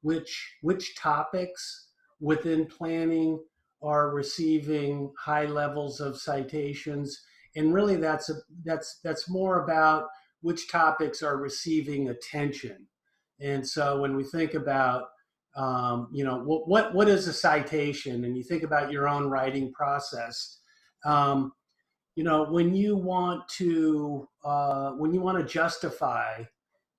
which topics within planning are receiving high levels of citations, and really that's more about which topics are receiving attention. And so when we think about what is a citation, and you think about your own writing process, um, when you want to justify,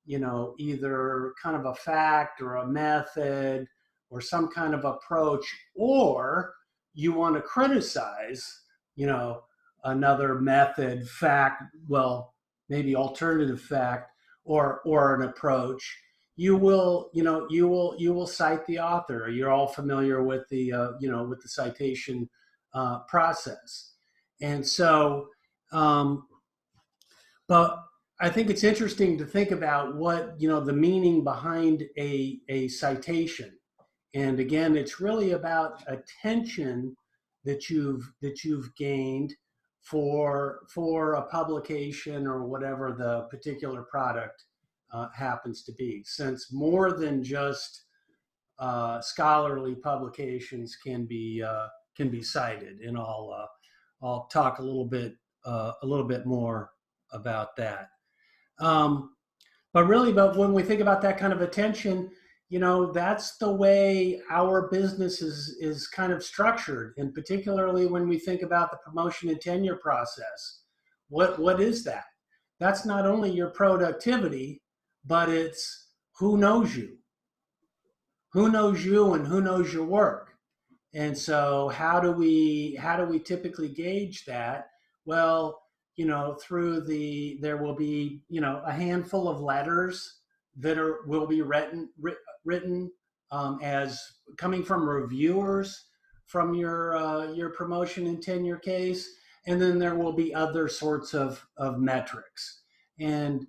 either kind of a fact or a method or some kind of approach, or you want to criticize, you know, another method, fact, well, maybe alternative fact, or an approach, you will cite the author. You're all familiar with with the citation process. And so, um, but I think it's interesting to think about what, the meaning behind a citation. And again, it's really about attention that you've gained for a publication or whatever the particular product happens to be. Since more than just scholarly publications can be cited, and I'll talk a little bit more about that. Um, but really, but when we think about that kind of attention, that's the way our business is kind of structured, and particularly when we think about the promotion and tenure process. What is that? That's not only your productivity, but it's who knows you, and who knows your work. And so how do we typically gauge that? Well, through there will be, a handful of letters that will be written as coming from reviewers from your promotion and tenure case, and then there will be other sorts of metrics. And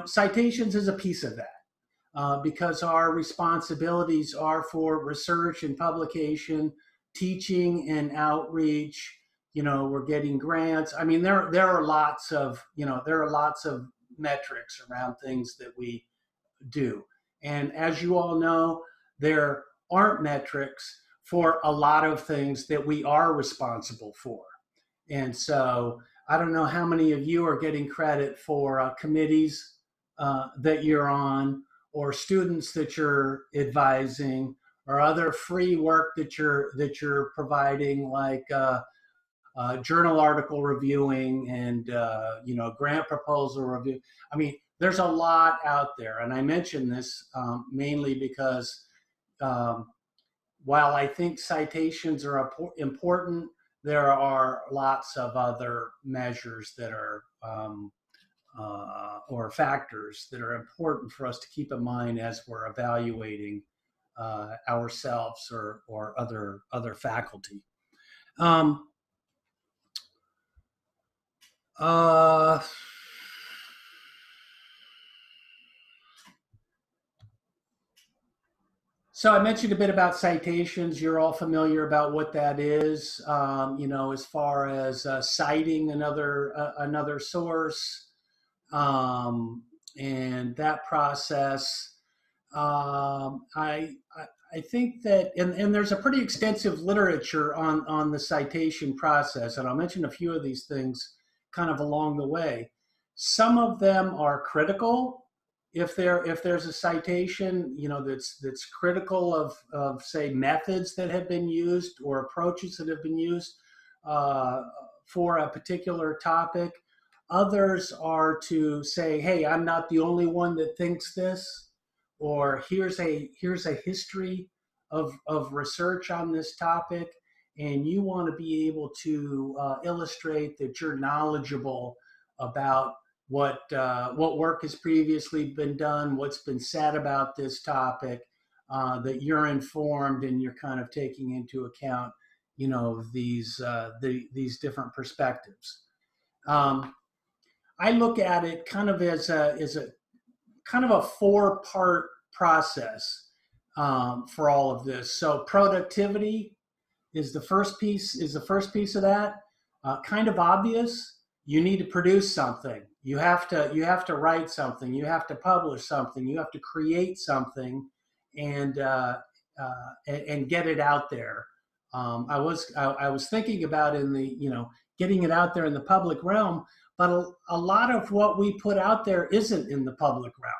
citations is a piece of that, because our responsibilities are for research and publication, teaching and outreach. We're getting grants. I mean, there are lots of metrics around things that we do. And as you all know, there aren't metrics for a lot of things that we are responsible for. And so I don't know how many of you are getting credit for committees that you're on, or students that you're advising, or other free work that you're providing, like journal article reviewing, and grant proposal review. I mean, there's a lot out there, and I mention this mainly because um, while I think citations are important, there are lots of other measures that are or factors that are important for us to keep in mind as we're evaluating ourselves or other faculty. Um, uh, So I mentioned a bit about citations. You're all familiar about what that is. As far as citing another source, and that process. I think that, and there's a pretty extensive literature on the citation process, and I'll mention a few of these things kind of along the way. Some of them are critical. If there's a citation, that's critical of say methods that have been used or approaches that have been used uh, for a particular topic. Others are to say, hey, I'm not the only one that thinks this, or here's a history of research on this topic, and you want to be able to illustrate that you're knowledgeable about what work has previously been done, what's been said about this topic, that you're informed and you're kind of taking into account, these different perspectives. Um, I look at it kind of as a kind of a four-part process for all of this. So productivity is the first piece of that. Kind of obvious. You need to produce something. You have to write something. You have to publish something. You have to create something, and and get it out there. I was thinking about in the getting it out there in the public realm, but a lot of what we put out there isn't in the public realm,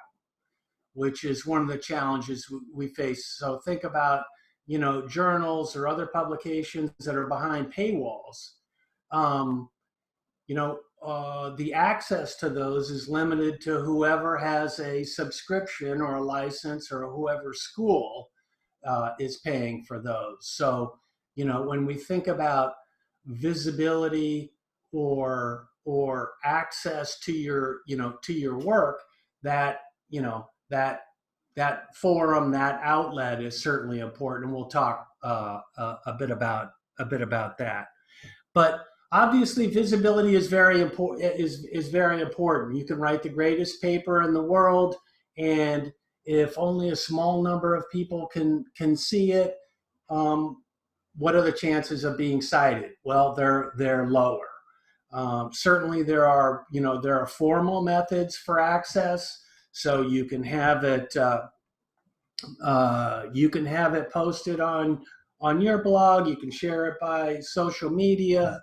which is one of the challenges we face. So think about journals or other publications that are behind paywalls. Um, the access to those is limited to whoever has a subscription or a license, or whoever school is paying for those. So, when we think about visibility or access to your work, that that forum, that outlet is certainly important, and we'll talk a bit about that. But obviously, visibility is very important. Is very important. You can write the greatest paper in the world, and if only a small number of people can see it, what are the chances of being cited? Well, they're lower. Certainly, there are formal methods for access, so you can have it posted on your blog. You can share it by social media.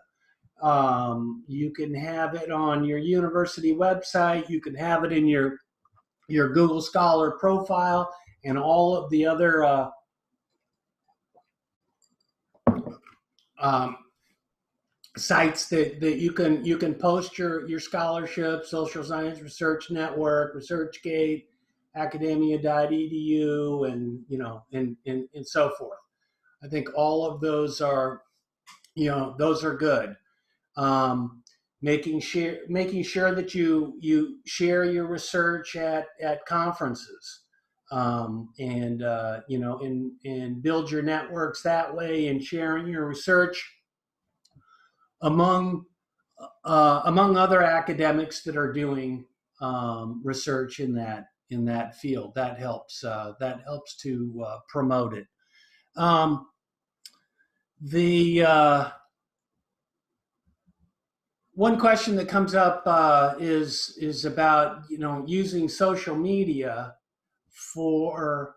You can have it on your university website. You can have it in your Google Scholar profile, and all of the other sites that you can post your scholarship: Social Science Research Network, ResearchGate, academia.edu, and so forth. I think all of those are good. Making sure that you share your research at conferences, and build your networks that way, and sharing your research among other academics that are doing research in that field. That helps to promote it. The one question that comes up is about using social media for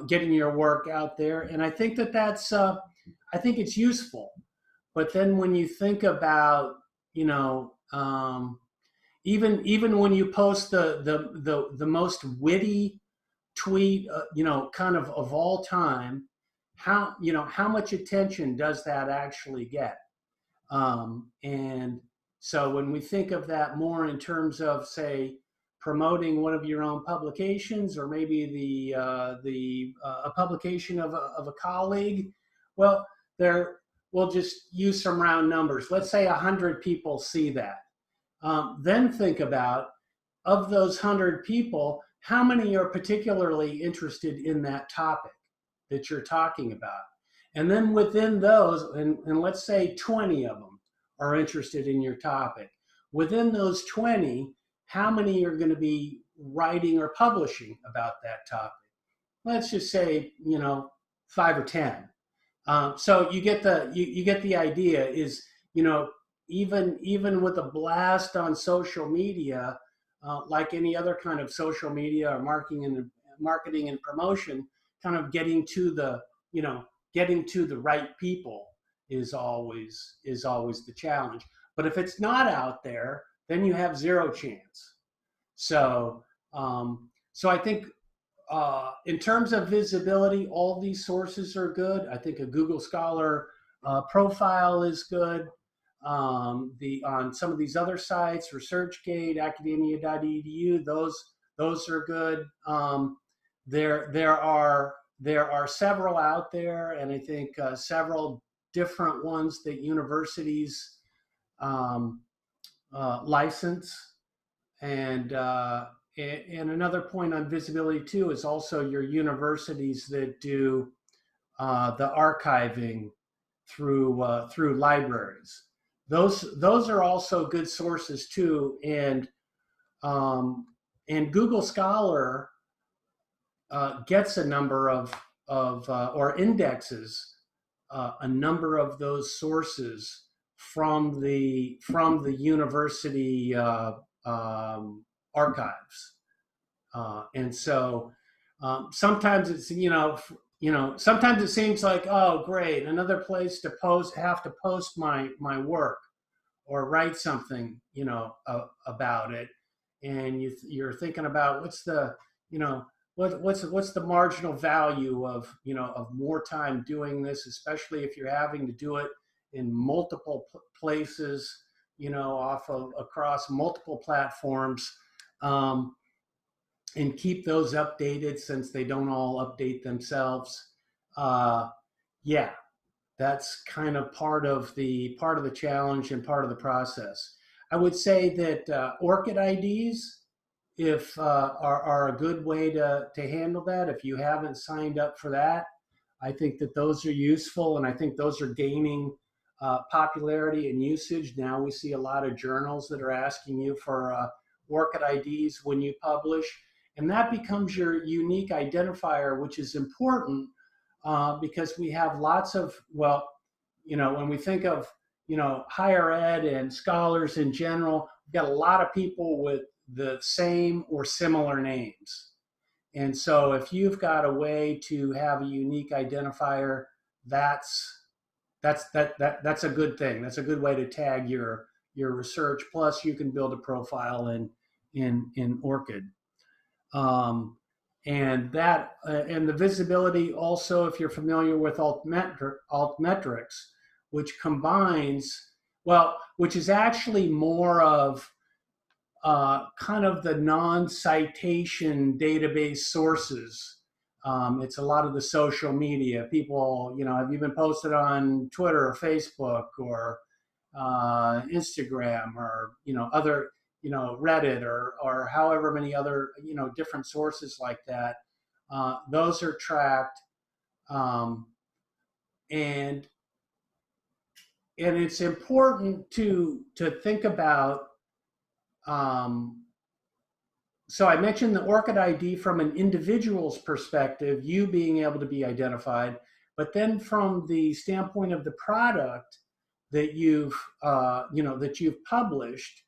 getting your work out there, and I think that's I think it's useful. But then when you think about even when you post the most witty tweet kind of all time, how much attention does that actually get? And so when we think of that more in terms of, say, promoting one of your own publications, or maybe a publication of a colleague, well, we'll just use some round numbers. Let's say 100 people see that. Then think about, of those 100 people, how many are particularly interested in that topic that you're talking about? And then within those, and let's say 20 of them are interested in your topic. Within those 20, how many are going to be writing or publishing about that topic? Let's just say 5 or 10. So you get the idea. Is even with a blast on social media, like any other kind of social media or marketing and promotion, kind of getting to the right people is always the challenge. But if it's not out there, then you have zero chance. So I think in terms of visibility, all these sources are good. I think a Google Scholar profile is good. On some of these other sites, ResearchGate, academia.edu, those are good. There are several out there, and I think several different ones that universities license. And another point on visibility too is also your universities that do the archiving through libraries. Those are also good sources too, and Google Scholar gets a number of or indexes a number of those sources from the university archives, and so Sometimes it's sometimes it seems like, oh great, another place to post my work or write something about it, and you're thinking about what's the you know what's the marginal value of of more time doing this, especially if you're having to do it in multiple places, off of across multiple platforms. um, and keep those updated since they don't all update themselves. uh, yeah, that's kind of part of the challenge and part of the process. I would say that ORCID IDs, if are a good way to handle that. If you haven't signed up for that, I think that those are useful, and I think those are gaining popularity and usage. Now we see a lot of journals that are asking you for ORCID IDs when you publish, and that becomes your unique identifier, which is important because we have lots of, well, when we think of, higher ed and scholars in general, we've got a lot of people with the same or similar names. And so if you've got a way to have a unique identifier, that's that's a good thing. That's a good way to tag your research. Plus, you can build a profile in ORCID. Um, and the visibility also, if you're familiar with altmetrics, which combines, well, which is actually more of kind of the non-citation database sources. It's a lot of the social media. People, have you been posted on Twitter or Facebook or Instagram or other, Reddit or however many other different sources like that. Those are tracked, um, and it's important to think about. So I mentioned the ORCID ID from an individual's perspective, you being able to be identified, but then from the standpoint of the product that you've published,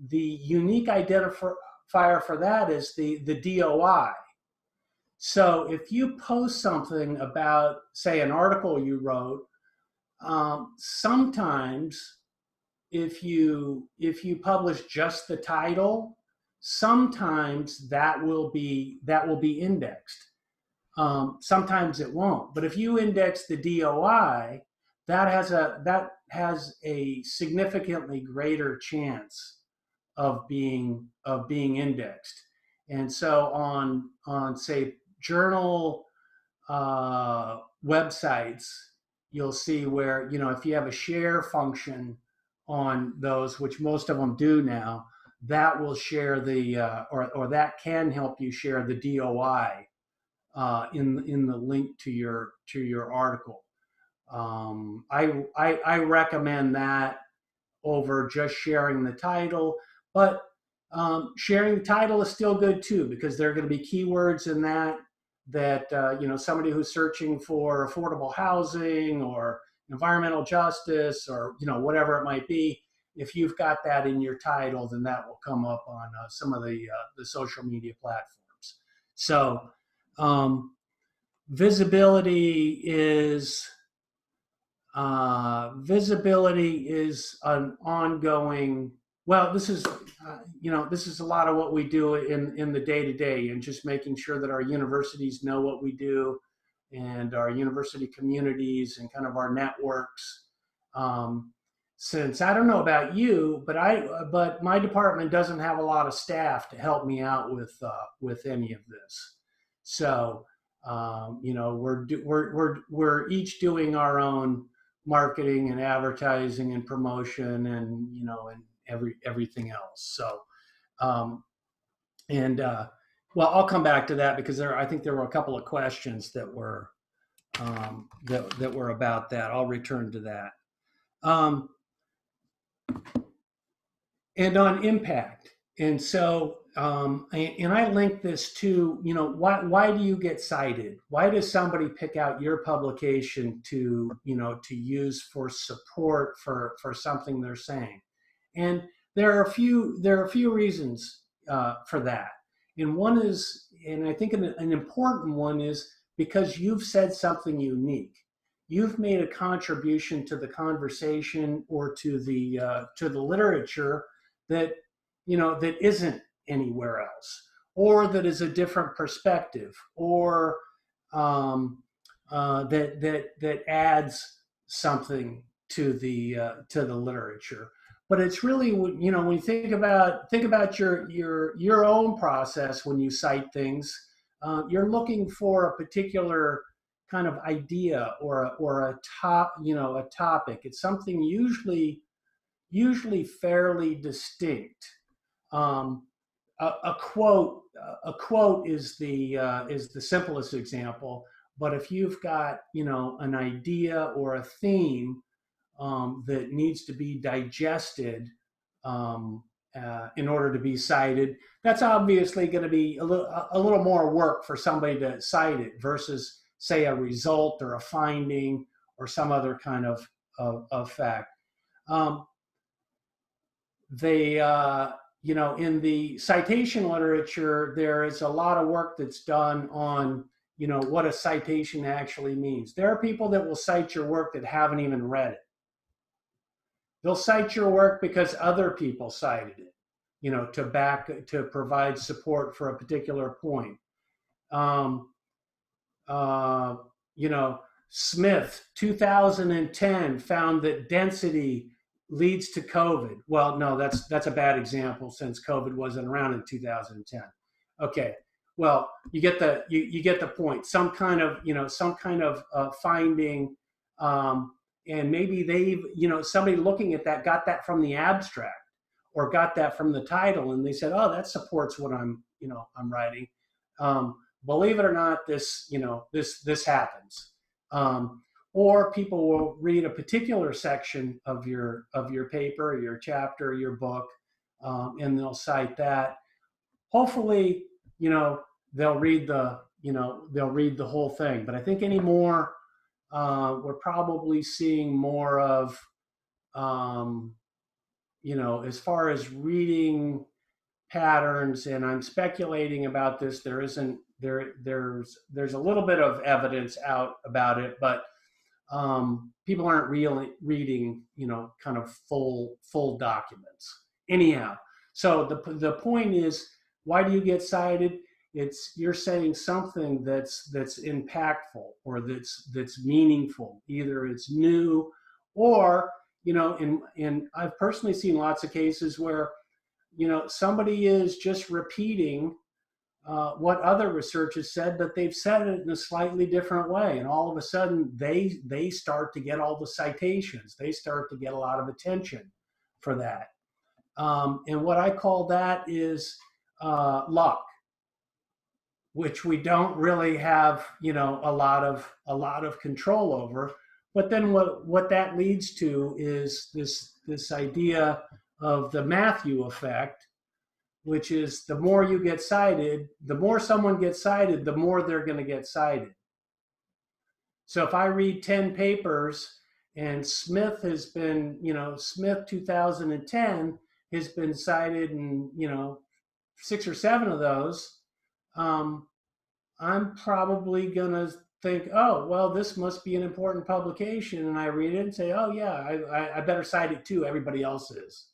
the unique identifier for that is the DOI. So if you post something about, say, an article you wrote, sometimes if you publish just the title, sometimes that will be indexed. Sometimes it won't. But if you index the DOI, that has a significantly greater chance of being indexed. And so on say journal websites, you'll see where if you have a share function on those, which most of them do now, that will share the or that can help you share the DOI in the link to your article. I recommend that over just sharing the title, but sharing the title is still good too, because there are going to be keywords in that somebody who's searching for affordable housing or environmental justice or whatever it might be. If you've got that in your title, then that will come up on some of the social media platforms. So visibility is an ongoing. Well, this is this is a lot of what we do in the day to day, and just making sure that our universities know what we do, and our university communities and kind of our networks. Since I don't know about you, but my department doesn't have a lot of staff to help me out with any of this. So we're each doing our own marketing and advertising and promotion and everything else. So well, I'll come back to that because I think there were a couple of questions that were that were about that. I'll return to that. And on impact. And so, and I link this to, why do you get cited? Why does somebody pick out your publication to use for support for something they're saying? And there are a few reasons for that. And one is and I think an important one is because you've said something unique. You've made a contribution to the conversation or to the literature that that isn't anywhere else, or that is a different perspective, or that adds something to the literature. But it's really, when you think about your own process when you cite things, you're looking for a particular kind of idea or a topic. It's something usually fairly distinct. Um, a quote is the simplest example. But if you've got an idea or a theme that needs to be digested in order to be cited, that's obviously going to be a little more work for somebody to cite it versus, say, a result or a finding or some other kind of fact. They in the citation literature, there is a lot of work that's done on what a citation actually means. There are people that will cite your work that haven't even read it. They'll cite your work because other people cited it, to provide support for a particular point. Um, uh, Smith, 2010, found that density leads to COVID. Well, no, that's a bad example since COVID wasn't around in 2010. Okay, well, you get the point. Some kind of finding, and maybe they've somebody looking at that got that from the abstract or got that from the title, and they said, oh, that supports what I'm writing. Believe it or not, this happens. Or people will read a particular section of your paper, your chapter, your book, and they'll cite that. Hopefully, they'll read the whole thing. But I think anymore, we're probably seeing more of, as far as reading patterns, and I'm speculating about this. There's a little bit of evidence out about it, but people aren't really reading, kind of full documents. Anyhow, so the point is, why do you get cited? It's you're saying something that's impactful or that's meaningful. Either it's new, or and I've personally seen lots of cases where somebody is just repeating what other research has said, but they've said it in a slightly different way. And all of a sudden, they start to get all the citations. They start to get a lot of attention for that. And what I call that is luck, which we don't really have, a lot of control over. But then what that leads to is this idea of the Matthew effect, which is the more you get cited, the more someone gets cited, the more they're going to get cited. So if I read 10 papers and Smith 2010 has been cited in, 6 or 7 of those, I'm probably going to think, oh, well, this must be an important publication. And I read it and say, oh, yeah, I better cite it too. Everybody else is.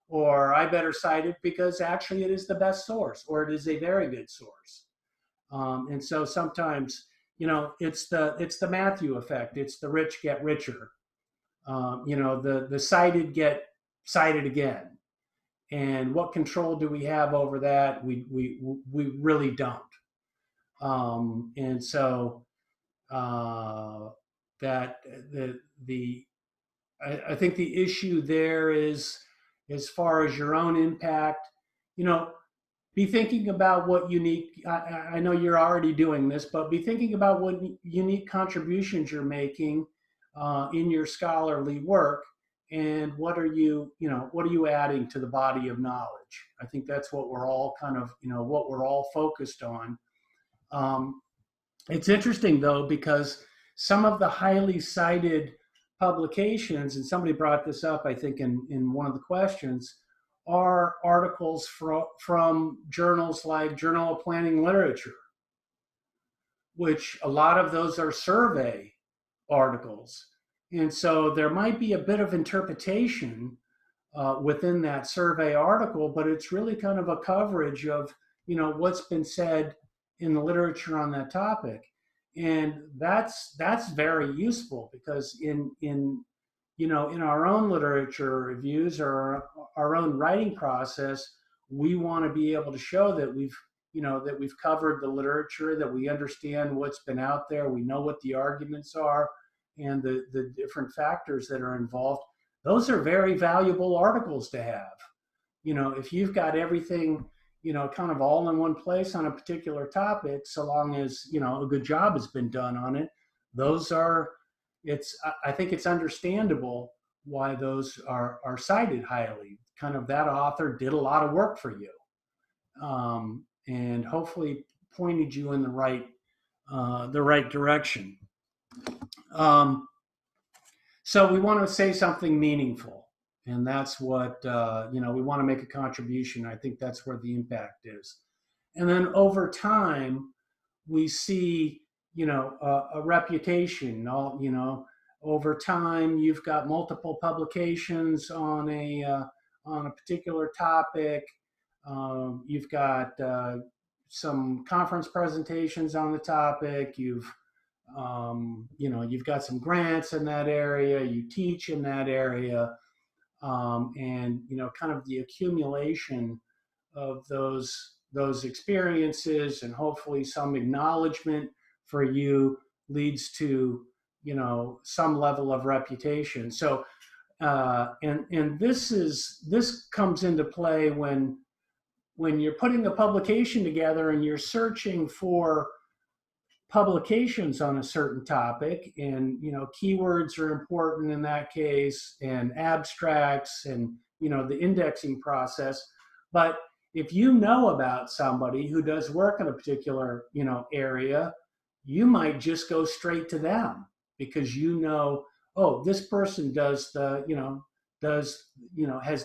Or I better cite it because actually it is the best source, or it is a very good source. And so sometimes, it's the Matthew effect. It's the rich get richer. The cited get cited again. And what control do we have over that? We really don't. And so that I think the issue there is, as far as your own impact, be thinking about what unique, I know you're already doing this, but be thinking about what unique contributions you're making in your scholarly work, and what are you adding to the body of knowledge. I think that's what we're all what we're all focused on. It's interesting though, because some of the highly cited publications, and somebody brought this up, I think, in one of the questions, are articles from journals like Journal of Planning Literature, which a lot of those are survey articles. And so there might be a bit of interpretation within that survey article, but it's really kind of a coverage of, what's been said in the literature on that topic. And that's very useful, because in our own literature reviews or our own writing process, we want to be able to show that we've covered the literature, that we understand what's been out there, we know what the arguments are, and the different factors that are involved. Those are very valuable articles to have. If you've got everything, kind of all in one place on a particular topic, so long as, a good job has been done on it, those are, I think it's understandable why those are cited highly. Kind of that author did a lot of work for you, and hopefully pointed you in the right direction. So we want to say something meaningful, and that's what we want to make a contribution. I think that's where the impact is. And then over time, we see a reputation. Over time, you've got multiple publications on a particular topic. You've got some conference presentations on the topic. You've got some grants in that area. You teach in that area, and kind of the accumulation of those experiences, and hopefully some acknowledgement for you, leads to some level of reputation. So and this comes into play when you're putting a publication together and you're searching for publications on a certain topic, and keywords are important in that case, and abstracts, and the indexing process. But if you know about somebody who does work in a particular area, you might just go straight to them, because oh, this person has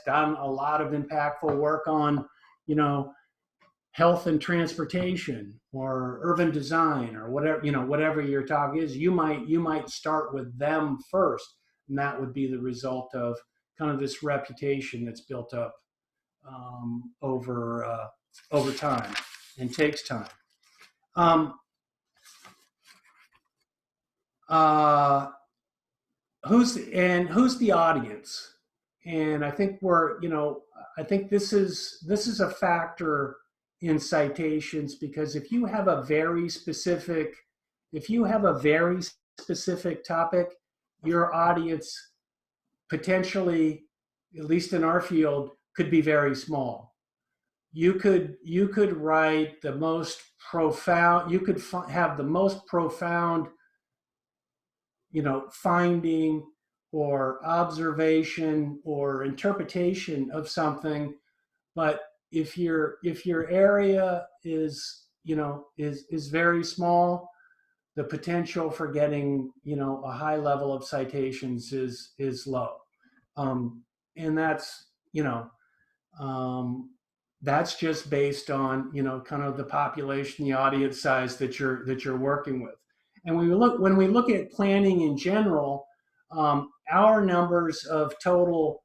done a lot of impactful work on health and transportation, or urban design, or whatever your topic is. You might start with them first, and that would be the result of kind of this reputation that's built up over time, and takes time. Who's the audience? And I think I think this is a factor in citations, because if you have a very specific topic, your audience potentially, at least in our field, could be very small. You could write the most profound, you could have the most profound finding or observation or interpretation of something, but if your area is very small, the potential for getting a high level of citations is low, and that's just based on kind of the population, the audience size that you're working with. And when we look at planning in general, our numbers of total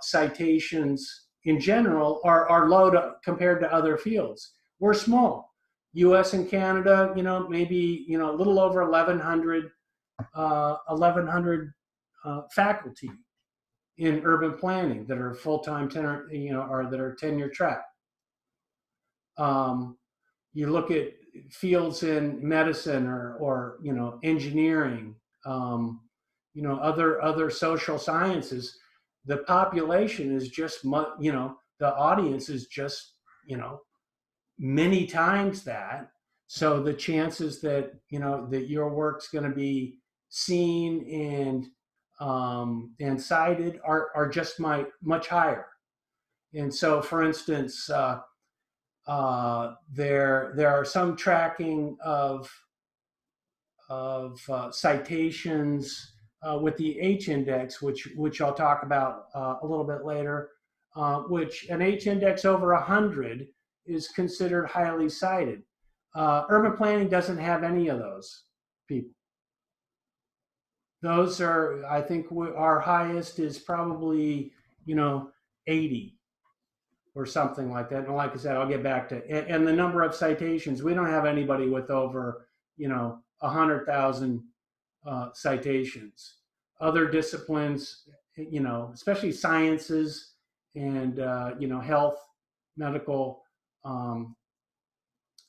citations in general are low compared to other fields. We're small. U.S. and Canada, maybe a little over 1,100 faculty in urban planning that are full-time tenure, or that are tenure track. You look at fields in medicine or engineering, other social sciences. The population is just the audience is just many times that. So the chances that that your work's going to be seen and cited are just much higher. And so, for instance, there are some tracking of citations with the H index, which I'll talk about a little bit later. which an H index over 100 is considered highly cited. Urban planning doesn't have any of those people. Those are, I think, our highest is probably, 80 or something like that. And like I said, I'll get back to, and the number of citations, we don't have anybody with over, 100,000 citations. Other disciplines, especially sciences and, health, medical,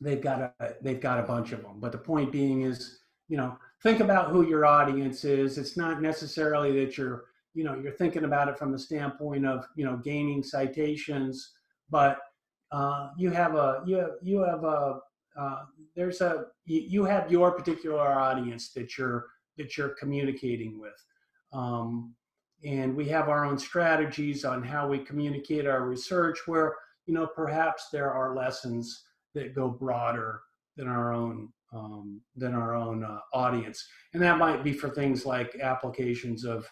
they've got a bunch of them. But the point being is, think about who your audience is. It's not necessarily that you're thinking about it from the standpoint of, gaining citations, but you have your particular audience that you're communicating with. And we have our own strategies on how we communicate our research where, perhaps there are lessons that go broader than our own audience, and that might be for things like applications of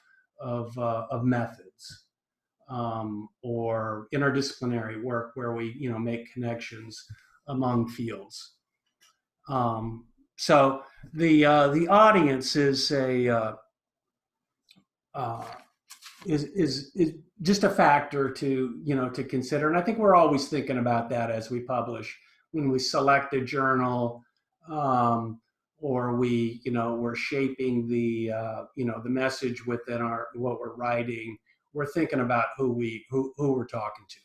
methods, or interdisciplinary work where we make connections among fields. So the audience is is just a factor to consider, and I think we're always thinking about that as we publish, when we select a journal, or we're shaping the the message within what we're writing. We're thinking about who we're talking to.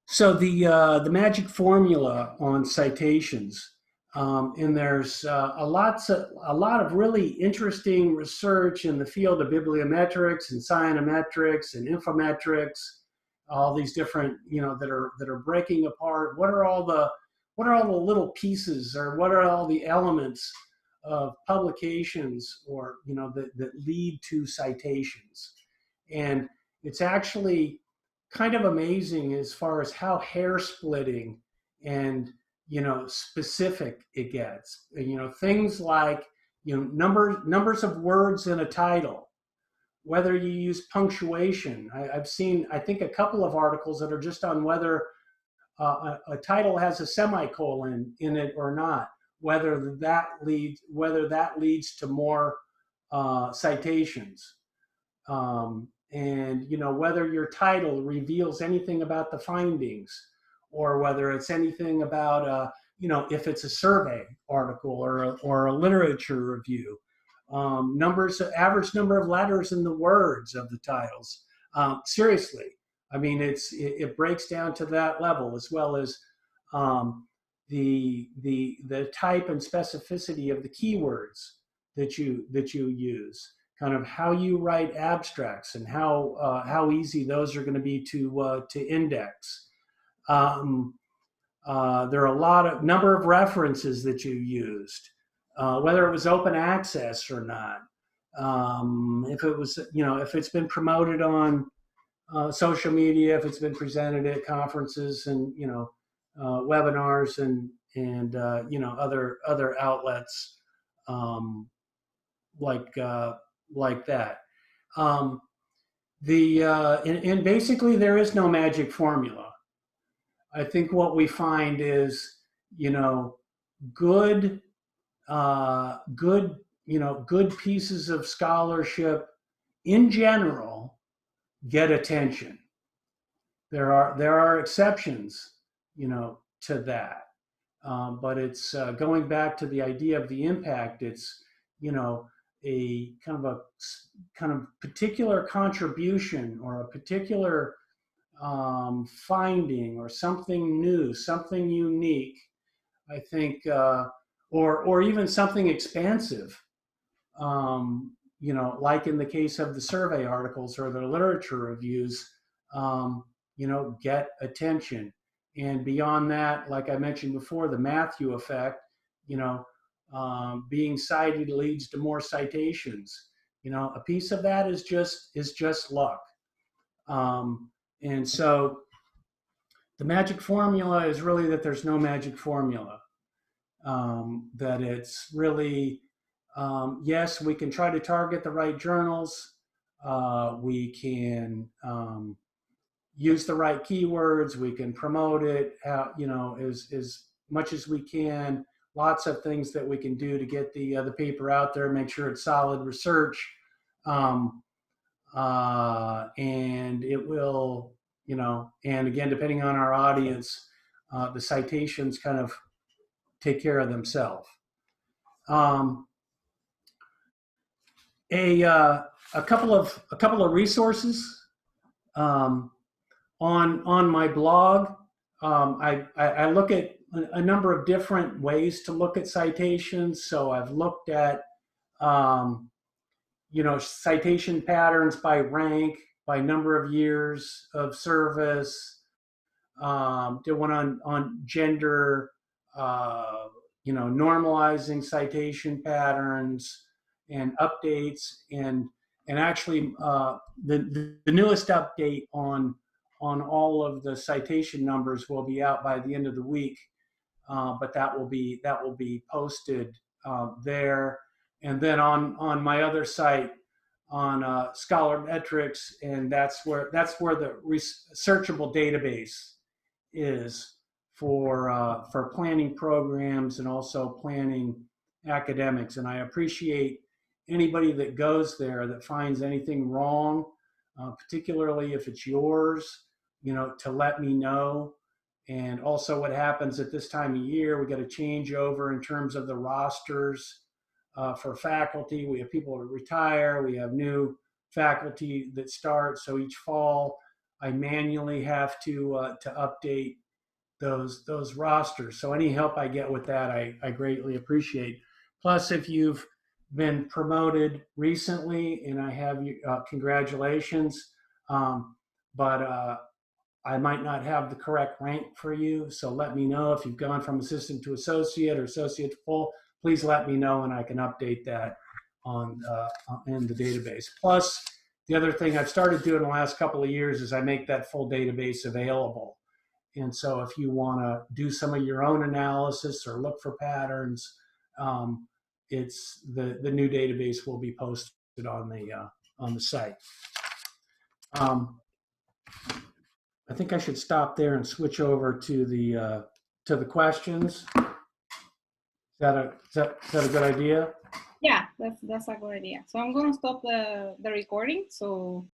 So the magic formula on citations, and there's a lot of really interesting research in the field of bibliometrics and cyanometrics and infometrics, all these different that are breaking apart. What are all the little pieces, or what are all the elements of publications, or that lead to citations? And it's actually kind of amazing as far as how hair splitting and specific it gets. Things like numbers of words in a title, whether you use punctuation. I've seen, I think, a couple of articles that are just on whether a title has a semicolon in it or not, whether that leads to more citations, and whether your title reveals anything about the findings, or whether it's anything about if it's a survey article or a literature review. Average number of letters in the words of the titles. Seriously, I mean, it breaks down to that level, as well as the type and specificity of the keywords that you use, kind of how you write abstracts, and how easy those are going to be to index. There are a number of references that you used, whether it was open access or not. If it was, if it's been promoted on social media, if it's been presented at conferences and webinars and other outlets like that. And basically there is no magic formula. I think what we find is good pieces of scholarship in general get attention. There are exceptions, to that, but it's going back to the idea of the impact. It's a kind of particular contribution, or a particular finding, or something new, something unique. I think, or even something expansive. Like in the case of the survey articles or the literature reviews, get attention. And beyond that, like I mentioned before, the Matthew effect, being cited leads to more citations. A piece of that is just luck. And so the magic formula is really that there's no magic formula. That it's really, yes, we can try to target the right journals. We can use the right keywords. We can promote it, as much as we can. Lots of things that we can do to get the paper out there. Make sure it's solid research, and it will, and again, depending on our audience, the citations kind of take care of themselves. A couple of resources on my blog. I look at a number of different ways to look at citations. So I've looked at citation patterns by rank, by number of years of service. Did one on gender, normalizing citation patterns and updates, and actually the newest update on all of the citation numbers will be out by the end of the week, but that will be posted there. And then on my other site, on Scholar Metrics, and that's where the searchable database is for planning programs and also planning academics. And I appreciate anybody that goes there that finds anything wrong, particularly if it's yours, to let me know. And also what happens at this time of year, we got a changeover in terms of the rosters for faculty. We have people that retire. We have new faculty that start. So each fall, I manually have to update those rosters. So any help I get with that, I greatly appreciate. Plus, if you've been promoted recently, and I have you, congratulations. But I might not have the correct rank for you, so let me know if you've gone from assistant to associate or associate to full. Please let me know, and I can update that in the database. Plus, the other thing I've started doing the last couple of years is I make that full database available. And so if you want to do some of your own analysis or look for patterns, it's the new database will be posted on the site. I think I should stop there and switch over to the questions. Is that a good idea? Yeah, that's a good idea. So I'm going to stop the recording. So